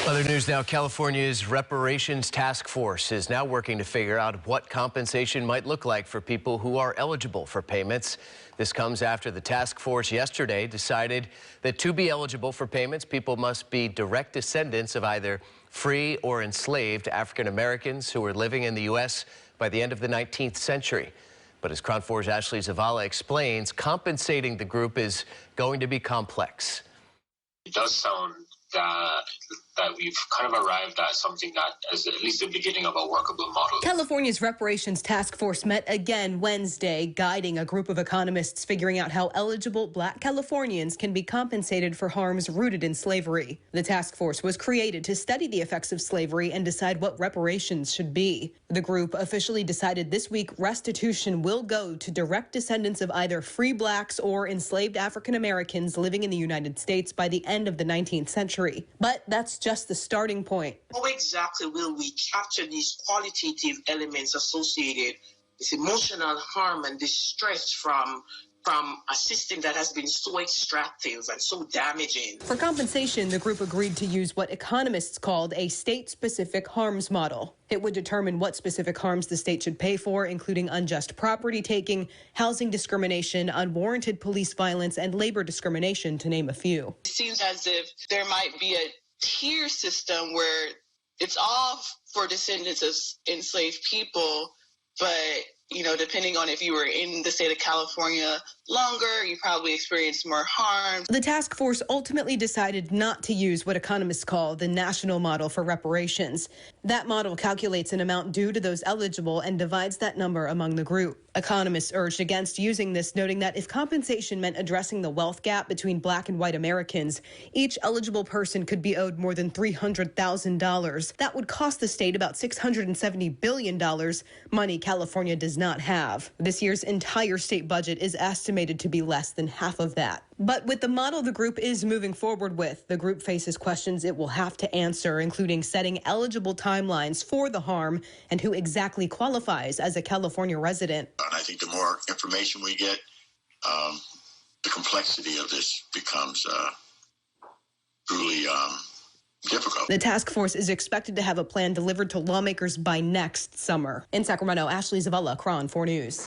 Other news now, California's reparations task force is now working to figure out what compensation might look like for people who are eligible for payments. This comes after the task force yesterday decided that to be eligible for payments, people must be direct descendants of either free or enslaved African Americans who were living in the U.S. by the end of the 19th century. But as KRON 4's Ashley Zavala explains, compensating the group is going to be complex. It does sound that we've kind of arrived at something that is at least the beginning of a workable model. California's reparations task force met again Wednesday, guiding a group of economists figuring out how eligible Black Californians can be compensated for harms rooted in slavery. The task force was created to study the effects of slavery and decide what reparations should be. The group officially decided this week restitution will go to direct descendants of either free Blacks or enslaved African Americans living in the United States by the end of the 19th century. But that's just the starting point. How exactly will we capture these qualitative elements associated with emotional harm and distress from a system that has been so extractive and so damaging? For compensation, the group agreed to use what economists called a state-specific harms model. It would determine what specific harms the state should pay for, including unjust property taking, housing discrimination, unwarranted police violence, and labor discrimination, to name a few. It seems as if there might be a tier system where it's all for descendants of enslaved people, but depending on if you were in the state of California longer, you probably experienced more harm. The task force ultimately decided not to use what economists call the national model for reparations. That model calculates an amount due to those eligible and divides that number among the group. Economists urged against using this, noting that if compensation meant addressing the wealth gap between Black and white Americans, each eligible person could be owed more than $300,000. That would cost the state about $670 billion, money California does not have. This year's entire state budget is estimated to be less than half of that. But with the model the group is moving forward with, the group faces questions it will have to answer, including setting eligible timelines for the harm and who exactly qualifies as a California resident. And I think the more information we get, the complexity of this becomes truly difficult. The task force is expected to have a plan delivered to lawmakers by next summer. In Sacramento, Ashley Zavala, KRON 4 News.